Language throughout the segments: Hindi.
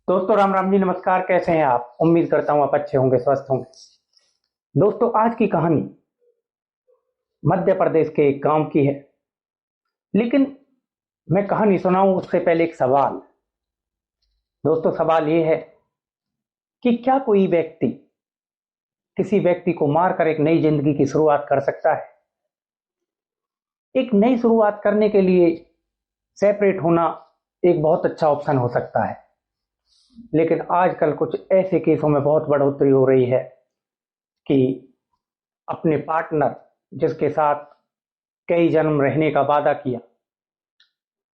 दोस्तों राम राम जी, नमस्कार। कैसे हैं आप? उम्मीद करता हूं आप अच्छे होंगे, स्वस्थ होंगे। दोस्तों, आज की कहानी मध्य प्रदेश के एक गांव की है। लेकिन मैं कहानी सुनाऊं उससे पहले एक सवाल। दोस्तों, सवाल ये है कि क्या कोई व्यक्ति किसी व्यक्ति को मारकर एक नई जिंदगी की शुरुआत कर सकता है? एक नई शुरुआत करने के लिए सेपरेट होना एक बहुत अच्छा ऑप्शन हो सकता है। लेकिन आजकल कुछ ऐसे केसों में बहुत बढ़ोतरी हो रही है कि अपने पार्टनर, जिसके साथ कई जन्म रहने का वादा किया,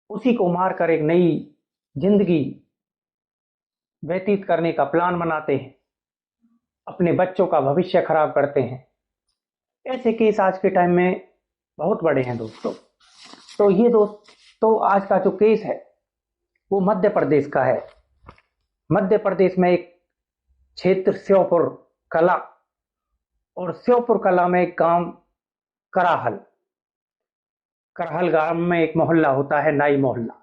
उसी को मारकर एक नई जिंदगी व्यतीत करने का प्लान बनाते हैं, अपने बच्चों का भविष्य खराब करते हैं। ऐसे केस आज के टाइम में बहुत बड़े हैं दोस्तों। तो ये दोस्तों, आज का जो केस है वो मध्य प्रदेश का है। मध्य प्रदेश में एक क्षेत्र श्योपुर कला, और श्योपुर कला में एक गांव कराहल। करहल गांव में एक मोहल्ला होता है, नाई मोहल्ला।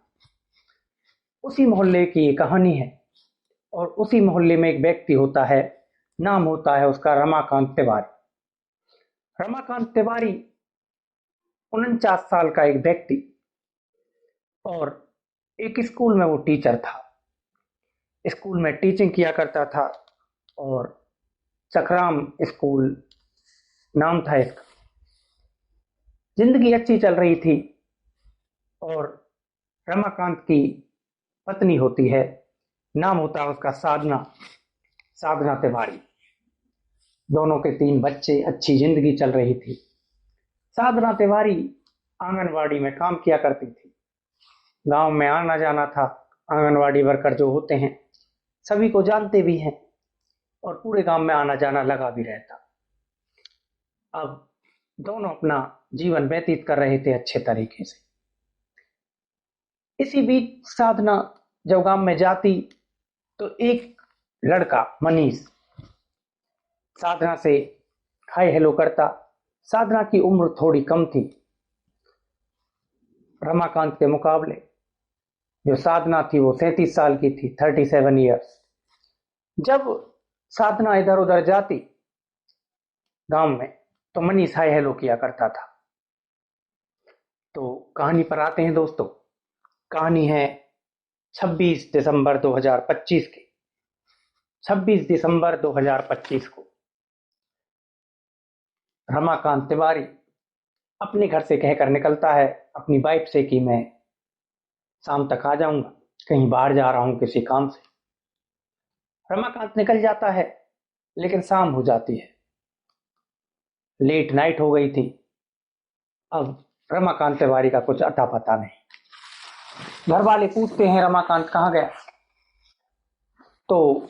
उसी मोहल्ले की ये कहानी है। और उसी मोहल्ले में एक व्यक्ति होता है, नाम होता है उसका रमाकांत तिवारी। रमाकांत तिवारी 49 साल का एक व्यक्ति, और एक स्कूल में वो टीचर था। स्कूल में टीचिंग किया करता था, और चकराम स्कूल नाम था इसका। जिंदगी अच्छी चल रही थी, और रमाकांत की पत्नी होती है, नाम होता है उसका साधना, साधना तिवारी। दोनों के 3 बच्चे, अच्छी जिंदगी चल रही थी। साधना तिवारी आंगनवाड़ी में काम किया करती थी। गांव में आना जाना था। आंगनवाड़ी वर्कर जो होते हैं सभी को जानते भी हैं, और पूरे गांव में आना जाना लगा भी रहता। अब दोनों अपना जीवन व्यतीत कर रहे थे अच्छे तरीके से। इसी बीच साधना जब गांव में जाती तो एक लड़का मनीष साधना से हाय हेलो करता। साधना की उम्र थोड़ी कम थी रमाकांत के मुकाबले। जो साधना थी वो 37 साल की थी, 37 ईयर्स। जब साधना इधर उधर जाती गांव में तो मनीष हाय हेलो किया करता था। तो कहानी पर आते हैं दोस्तों। कहानी है 26 दिसंबर 2025 की। 26 दिसंबर 2025 को रमाकांत तिवारी अपने घर से कहकर निकलता है अपनी वाइफ से कि मैं शाम तक आ जाऊंगा, कहीं बाहर जा रहा हूं किसी काम से। रमाकांत निकल जाता है, लेकिन शाम हो जाती है, लेट नाइट हो गई थी। अब रमाकांत तिवारी का कुछ अता पता नहीं। घर वाले पूछते हैं रमाकांत कहाँ गया, तो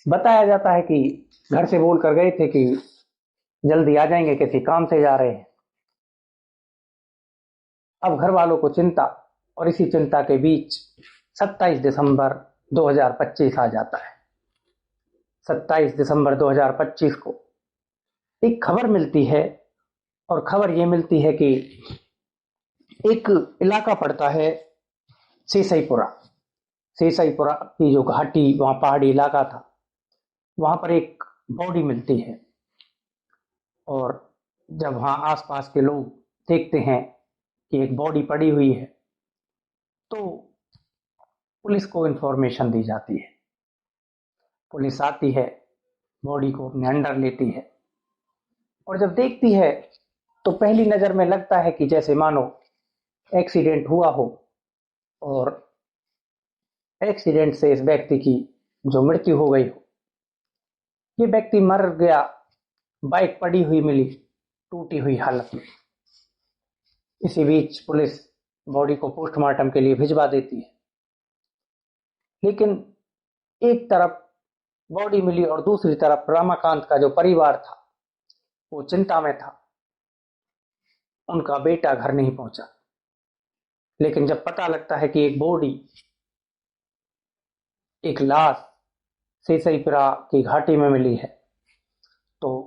बताया जाता है कि घर से बोल कर गए थे कि जल्दी आ जाएंगे, किसी काम से जा रहे हैं। अब घर वालों को चिंता, और इसी चिंता के बीच 27 दिसंबर 2025 आ जाता है। 27 दिसंबर 2025 को एक खबर मिलती है, और खबर ये मिलती है कि एक इलाका पड़ता है सीसईपुरा। सीसईपुरा की जो घाटी, वहां पहाड़ी इलाका था, वहां पर एक बॉडी मिलती है। और जब वहां आसपास के लोग देखते हैं कि एक बॉडी पड़ी हुई है, तो पुलिस को इंफॉर्मेशन दी जाती है। पुलिस आती है, बॉडी को अपने अंडर लेती है, और जब देखती है तो पहली नजर में लगता है कि जैसे मानो एक्सीडेंट हुआ हो, और एक्सीडेंट से इस व्यक्ति की जो मृत्यु हो गई हो। ये व्यक्ति मर गया, बाइक पड़ी हुई मिली टूटी हुई हालत में। इसी बीच पुलिस बॉडी को पोस्टमार्टम के लिए भिजवा देती है। लेकिन एक तरफ बॉडी मिली, और दूसरी तरफ रमाकांत का जो परिवार था वो चिंता में था। उनका बेटा घर नहीं पहुंचा। लेकिन जब पता लगता है कि एक बॉडी, एक लाश सीसईपुरा की घाटी में मिली है, तो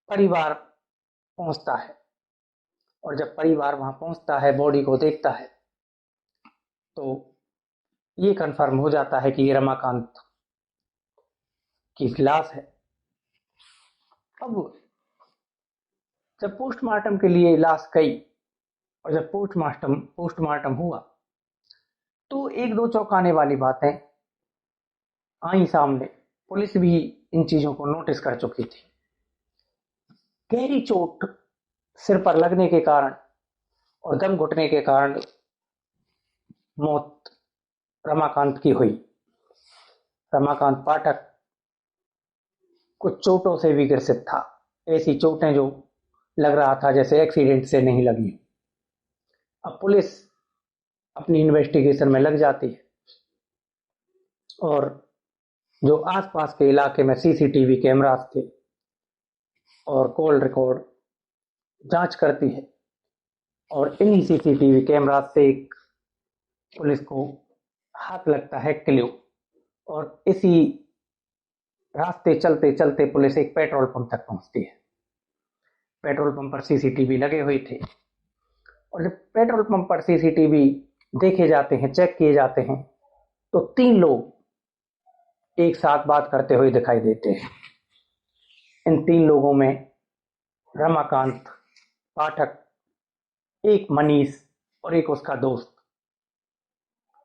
परिवार पहुंचता है। और जब परिवार वहां पहुंचता है, बॉडी को देखता है, तो ये कंफर्म हो जाता है कि ये रमाकांत की लाश है। अब जब पोस्टमार्टम के लिए लाश गई और जब पोस्टमार्टम हुआ तो एक दो चौंकाने वाली बातें आई सामने। पुलिस भी इन चीजों को नोटिस कर चुकी थी। गहरी चोट सिर पर लगने के कारण और दम घुटने के कारण मौत रमाकांत की हुई। रमाकांत पाठक कुछ चोटों से भी ग्रसित था, ऐसी चोटें जो लग रहा था जैसे एक्सीडेंट से नहीं लगी। अब पुलिस अपनी इन्वेस्टिगेशन में लग जाती है और जो आसपास के इलाके में सीसीटीवी कैमरास थे और कॉल रिकॉर्ड जांच करती है और इन्हीं सीसीटीवी कैमरास से एक पुलिस को हाथ लगता है क्ल्यू। और इसी रास्ते चलते चलते पुलिस एक पेट्रोल पंप तक पहुंचती है। पेट्रोल पंप पर सीसीटीवी लगे हुए थे और जब पेट्रोल पंप पर सीसीटीवी देखे जाते हैं, चेक किए जाते हैं, तो 3 लोग एक साथ बात करते हुए दिखाई देते हैं। इन 3 लोगों में रमाकांत पाठक, एक मनीष और एक उसका दोस्त।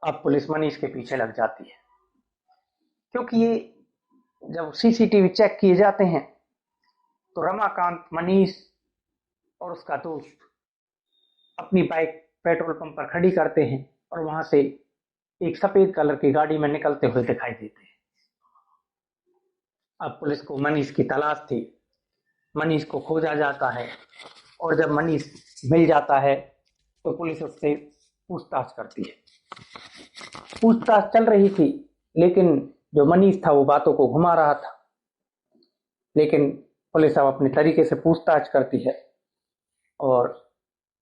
अब पुलिस मनीष के पीछे लग जाती है क्योंकि ये जब सीसीटीवी चेक किए जाते हैं तो रमाकांत, मनीष और उसका दोस्त अपनी बाइक पेट्रोल पंप पर खड़ी करते हैं और वहां से एक सफेद कलर की गाड़ी में निकलते हुए दिखाई देते हैं। अब पुलिस को मनीष की तलाश थी। मनीष को खोजा जाता है और जब मनीष मिल जाता है तो पुलिस उससे पूछताछ करती है। पूछताछ चल रही थी लेकिन जो मनीष था वो बातों को घुमा रहा था। लेकिन पुलिस अब अपने तरीके से पूछताछ करती है और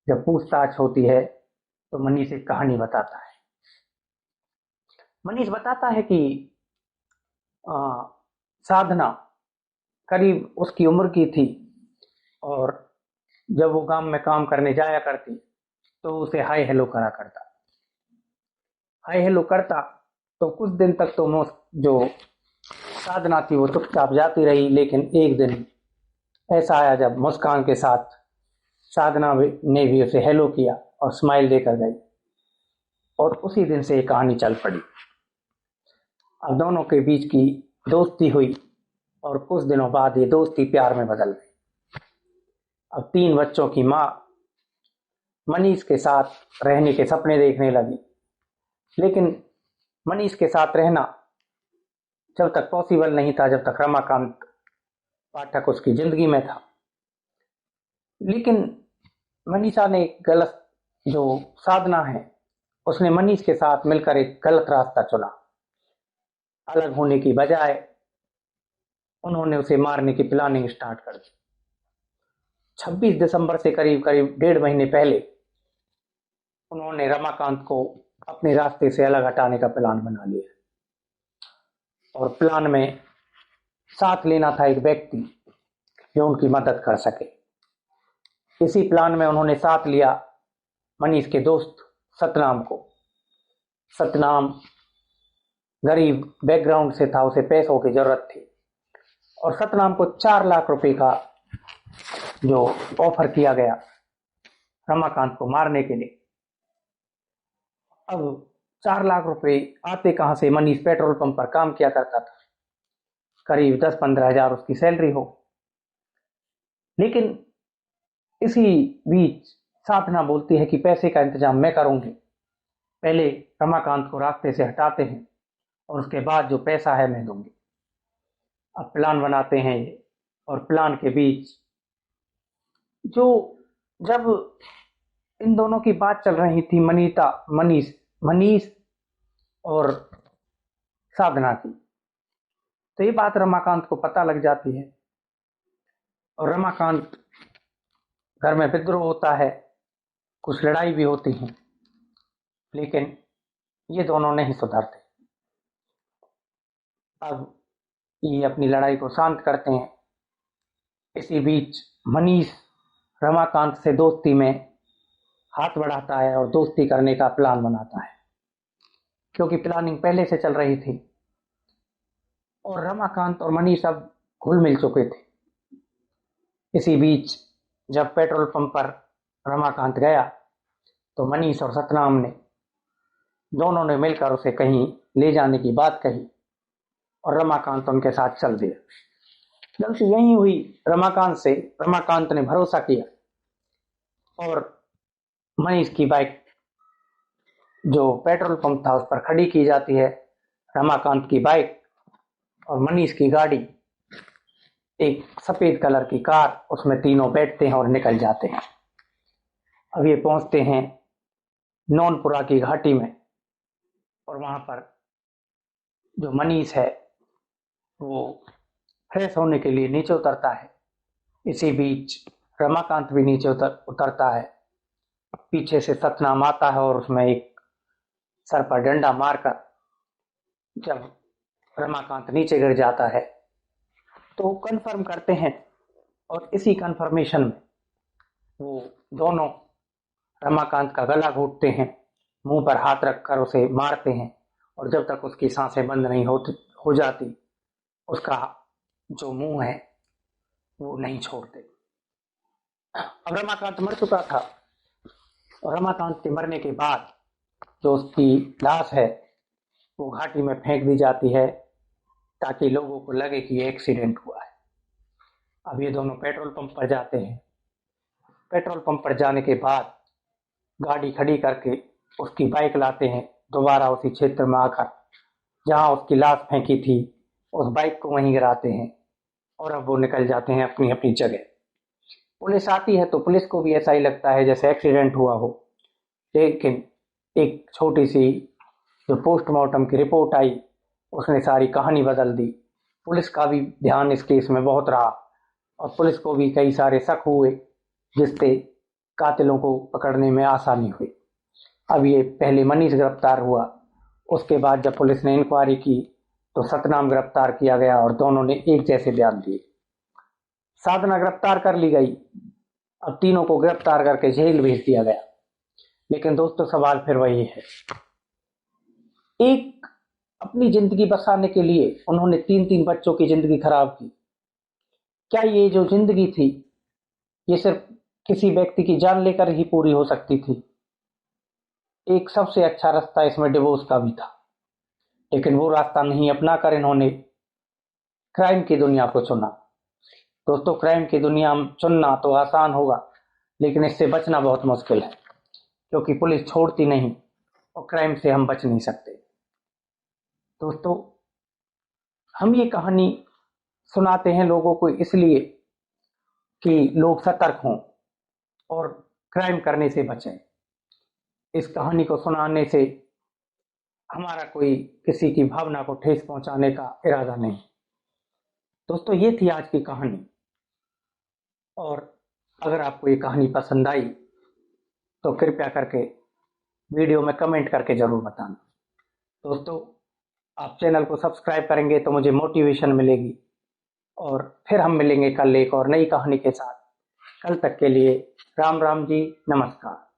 जब पूछताछ होती है तो मनीष एक कहानी बताता है। मनीष बताता है कि साधना करीब उसकी उम्र की थी और जब वो गांव में काम करने जाया करती तो उसे हाय हेलो करा करता। हाय हेलो करता तो कुछ दिन तक तो जो साधना थी वो चुपचाप जाती रही। लेकिन एक दिन ऐसा आया जब मुस्कान के साथ साधना ने भी उसे हेलो किया और स्माइल देकर गई और उसी दिन से ये कहानी चल पड़ी। अब दोनों के बीच की दोस्ती हुई और कुछ दिनों बाद ये दोस्ती प्यार में बदल गई। अब 3 बच्चों की माँ मनीष के साथ रहने के सपने देखने लगी। लेकिन मनीष के साथ रहना जब तक पॉसिबल नहीं था जब तक रमाकांत पाठक उसकी जिंदगी में था। लेकिन मनीषा ने गलत, जो साधना है उसने मनीष के साथ मिलकर एक गलत रास्ता चुना। अलग होने की बजाय उन्होंने उसे मारने की प्लानिंग स्टार्ट कर दी। 26 दिसंबर से करीब करीब 1.5 महीने पहले उन्होंने रमाकांत को अपने रास्ते से अलग हटाने का प्लान बना लिया और प्लान में साथ लेना था एक व्यक्ति जो उनकी मदद कर सके। इसी प्लान में उन्होंने साथ लिया मनीष के दोस्त सतनाम को। सतनाम गरीब बैकग्राउंड से था, उसे पैसों की जरूरत थी और सतनाम को 4 लाख रुपए का जो ऑफर किया गया रमाकांत को मारने के लिए। अब 4 लाख रुपए आते कहां से? मनीष पेट्रोल पंप पर काम किया करता था, करीब 10-15 हजार उसकी सैलरी हो। लेकिन इसी बीच साधना बोलती है कि पैसे का इंतजाम मैं करूंगी, पहले रमाकांत को रास्ते से हटाते हैं और उसके बाद जो पैसा है मैं दूंगी। अब प्लान बनाते हैं ये और प्लान के बीच जो जब इन दोनों की बात चल रही थी मनीष और साधना की, तो ये बात रमाकांत को पता लग जाती है और रमाकांत घर में विद्रोह होता है, कुछ लड़ाई भी होती है, लेकिन ये दोनों नहीं सुधरते। अब ये अपनी लड़ाई को शांत करते हैं। इसी बीच मनीष रमाकांत से दोस्ती में हाथ बढ़ाता है और दोस्ती करने का प्लान बनाता है। क्योंकि प्लानिंग पहले से चल रही थी और रमाकांत और मनीष अब घुल मिल चुके थे। इसी बीच जब पेट्रोल पंप पर रमाकांत गया तो मनीष और सतनाम ने दोनों ने मिलकर उसे कहीं ले जाने की बात कही और रमाकांत उनके साथ चल दिया। गलती यही हुई रमाकांत से। रमाकांत ने भरोसा किया और मनीष की बाइक जो पेट्रोल पंप था उस पर खड़ी की जाती है। रमाकांत की बाइक और मनीष की गाड़ी, एक सफेद कलर की कार, उसमें तीनों बैठते हैं और निकल जाते हैं। अब ये पहुंचते हैं नौनपुरा की घाटी में और वहां पर जो मनीष है वो फ्रेश होने के लिए नीचे उतरता है। इसी बीच रमाकांत भी नीचे उतरता है। पीछे से सतनाम आता है और उसमें एक सर पर डंडा मारकर जब रमाकांत नीचे गिर जाता है तो कंफर्म करते हैं और इसी कंफर्मेशन में वो दोनों रमाकांत का गला घोटते हैं, मुंह पर हाथ रखकर उसे मारते हैं और जब तक उसकी सांसें बंद नहीं हो जाती उसका जो मुंह है वो नहीं छोड़ते। अब रमाकांत मर चुका था और रमाकांत के मरने के बाद जो उसकी लाश है वो घाटी में फेंक दी जाती है ताकि लोगों को लगे कि ये एक्सीडेंट हुआ है। अब ये दोनों पेट्रोल पंप पर जाते हैं। पेट्रोल पंप पर जाने के बाद गाड़ी खड़ी करके उसकी बाइक लाते हैं दोबारा उसी क्षेत्र में आकर जहां उसकी लाश फेंकी थी उस बाइक को वहीं गिराते हैं और अब वो निकल जाते हैं अपनी अपनी जगह। पुलिस आती है तो पुलिस को भी ऐसा ही लगता है जैसे एक्सीडेंट हुआ हो, लेकिन एक छोटी सी जो पोस्टमार्टम की रिपोर्ट आई उसने सारी कहानी बदल दी। पुलिस का भी ध्यान इस केस में बहुत रहा और पुलिस को भी कई सारे शक हुए जिससे कातिलों को पकड़ने में आसानी हुई। अब ये पहले मनीष गिरफ्तार हुआ, उसके बाद जब पुलिस ने इंक्वायरी की तो सतनाम गिरफ्तार किया गया और दोनों ने एक जैसे बयान दिए। साधना गिरफ्तार कर ली गई। अब तीनों को गिरफ्तार करके जेल भेज दिया गया। लेकिन दोस्तों सवाल फिर वही है, एक अपनी जिंदगी बसाने के लिए उन्होंने 3-3 बच्चों की जिंदगी खराब की। क्या ये जो जिंदगी थी ये सिर्फ किसी व्यक्ति की जान लेकर ही पूरी हो सकती थी? एक सबसे अच्छा रास्ता इसमें डिवोर्स का भी था, लेकिन वो रास्ता नहीं अपनाकर इन्होंने क्राइम की दुनिया को चुना। दोस्तों क्राइम की दुनिया में चुनना तो आसान होगा लेकिन इससे बचना बहुत मुश्किल है क्योंकि पुलिस छोड़ती नहीं और क्राइम से हम बच नहीं सकते। दोस्तों हम ये कहानी सुनाते हैं लोगों को इसलिए कि लोग सतर्क हों और क्राइम करने से बचें। इस कहानी को सुनाने से हमारा कोई किसी की भावना को ठेस पहुंचाने का इरादा नहीं। दोस्तों ये थी आज की कहानी और अगर आपको ये कहानी पसंद आई तो कृपया करके वीडियो में कमेंट करके जरूर बताना। दोस्तों आप चैनल को सब्सक्राइब करेंगे तो मुझे मोटिवेशन मिलेगी और फिर हम मिलेंगे कल एक और नई कहानी के साथ। कल तक के लिए राम राम जी, नमस्कार।